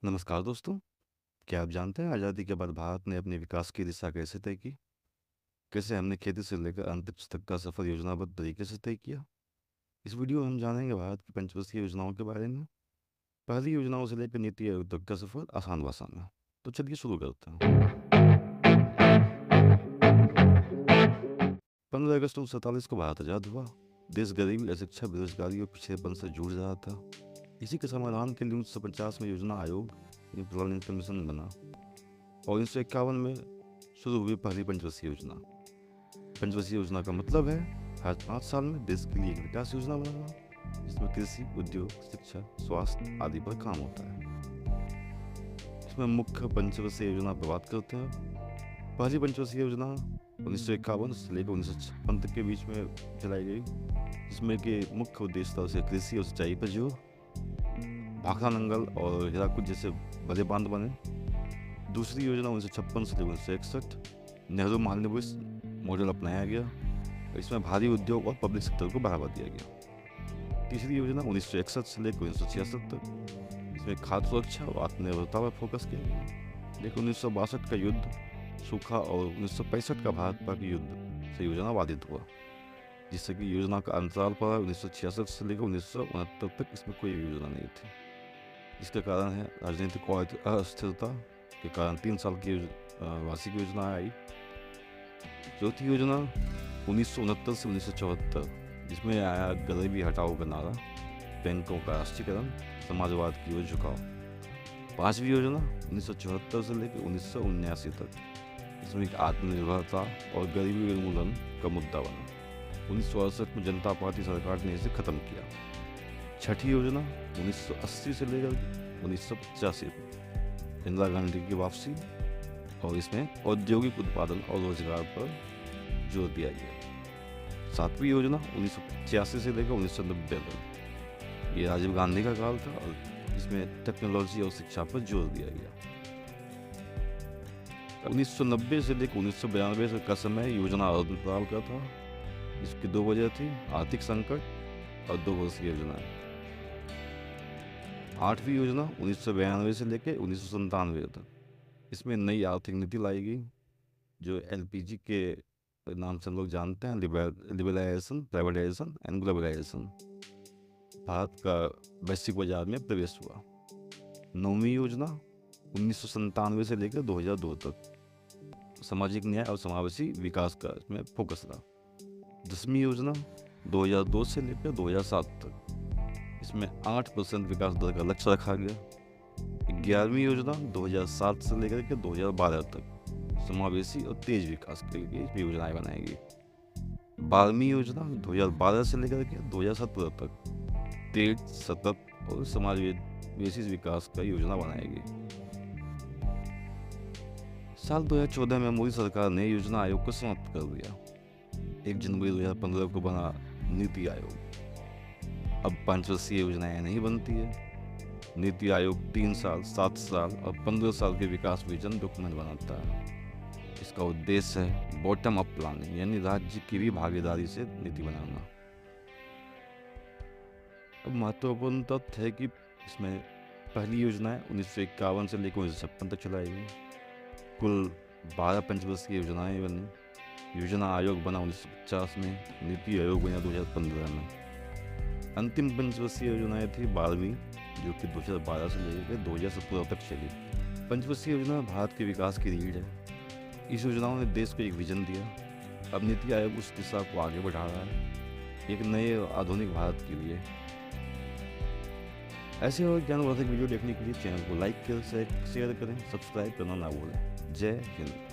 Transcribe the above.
नमस्कार दोस्तों। क्या आप जानते हैं आज़ादी के बाद भारत ने अपने विकास की दिशा कैसे तय की? कैसे हमने खेती से लेकर अंतरिक्ष तक का सफर योजनाबद्ध तरीके से तय किया? इस वीडियो में हम जानेंगे भारत की पंचवर्षीय योजनाओं के बारे में। पहली योजनाओं से लेकर नीति आयोग तक का सफर आसान भाषा में। तो चलिए शुरू करते हैं। 15 अगस्त 1947 को भारत आज़ाद हुआ। देश गरीबी, अशिक्षा, बेरोजगारी और पिछड़ेपन से जूझ रहा था। इसी के समाधान के लिए 1950 में योजना आयोग यानी प्लानिंग कमीशन बना और 1951 में शुरू हुई पहली पंचवर्षीय योजना। पंचवर्षीय योजना का मतलब है हर 5 साल में देश के लिए एक विकास योजना बनाना, जिसमें कृषि, उद्योग, शिक्षा, स्वास्थ्य आदि पर काम होता है। इसमें मुख्य पंचवर्षीय योजना पर बात करते हैं। पहली पंचवर्षीय योजना 1951 से लेकर 1956 तक के बीच में चलाई गई, जिसमें कि मुख्य उद्देश्य था उसे कृषि और सिंचाई पर जोर। भाखड़ा नंगल और हीराकुद जैसे बड़े बांध बने। दूसरी योजना 1956 से लेकर 1961 नेहरू मालनीय मॉडल अपनाया गया। इसमें भारी उद्योग और पब्लिक सेक्टर को बढ़ावा दिया गया। तीसरी योजना 1961 से लेकर 1966 तक, इसमें खाद्य सुरक्षा और आत्मनिर्भरता पर फोकस किया गया। लेकिन 1962 का युद्ध, सूखा और 1965 का भारत पाक युद्ध से योजना बाधित हुआ, जिससे कि योजना का अंतराल पड़ा। 1966 से लेकर 1969 तक इसमें कोई योजना नहीं थी। इसका कारण है राजनीतिक और अस्थिरता के कारण 3 साल की वार्षिक योजना आई। चौथी योजना 1969 से 1974, जिसमें आया गरीबी हटाओ का नारा, बैंकों का राष्ट्रीयकरण, समाजवाद की ओर झुकाव। पांचवी योजना 1974 से लेकर 1979 तक, जिसमें आत्मनिर्भरता और गरीबी उन्मूलन का मुद्दा बना। 1968 में जनता पार्टी सरकार ने इसे खत्म किया। छठी योजना 1980 से लेकर 1985 तक, इंदिरा गांधी की वापसी, और इसमें औद्योगिक उत्पादन और रोजगार पर जोर दिया गया। सातवीं योजना 1985 से लेकर 1990 तक, ये राजीव गांधी का काल था और इसमें टेक्नोलॉजी और शिक्षा पर जोर दिया गया। 1990 से लेकर 1992 का समय योजना अंतराल का था। इसकी दो वजह थी, आर्थिक संकट और 2 वर्षीय योजनाएं। आठवीं योजना 1992 से लेकर 1997 तक, इसमें नई आर्थिक नीति लाई गई, जो एलपीजी के नाम से हम लोग जानते हैं, liberalisation, privatisation and globalisation. Bharat का वैश्विक बाजार में प्रवेश हुआ। नौवीं योजना 1997 से लेकर 2002 तक, सामाजिक न्याय और समावेशी विकास का इसमें फोकस रहा। 10वीं योजना 2002 से लेकर 2007 तक, इसमें 8% विकास दर का लक्ष्य रखा गया। 11वीं योजना 2007 से लेकर के 2012 तक, समावेशी और तेज विकास के लिए योजनाएं बनाई गई। 12वीं योजना 2012 से लेकर के 2017 तक, तेज, सतत और समावेशी विकास का योजना बनाई गई। साल 2014 में मोदी सरकार ने योजना आयोग को समाप्त कर दिया। 1 जनवरी 2015 को बना नीति आयोग। अब पंचवर्षीय योजनाएं नहीं बनती है। नीति आयोग 3 साल, 7 साल और 15 साल के विकास विजन डॉक्यूमेंट बनाता है। इसका उद्देश्य है बॉटम अप प्लानिंग, यानी राज्य की भी भागीदारी से नीति बनाना। अब महत्वपूर्ण तथ्य है कि इसमें पहली योजनाएं 1951 से लेकर 1956 तक चलाई गई। कुल 12 पंचवर्षीय योजनाएं बनी। योजना आयोग बना 1950 में, नीति आयोग बना 2015 में। अंतिम पंचवर्षीय योजनाएं थी 12वीं, जो कि 2012 से लेकर 2017 तक चली। पंचवर्षीय योजना भारत के विकास की रीढ़ है। इस योजनाओं ने देश को एक विजन दिया। अब नीति आयोग उस दिशा को आगे बढ़ा रहा है, एक नए आधुनिक भारत के लिए। ऐसे और ज्ञानवर्धक वीडियो देखने के लिए चैनल को लाइक करें, शेयर करें, सब्सक्राइब करना ना भूलें। जय हिंद।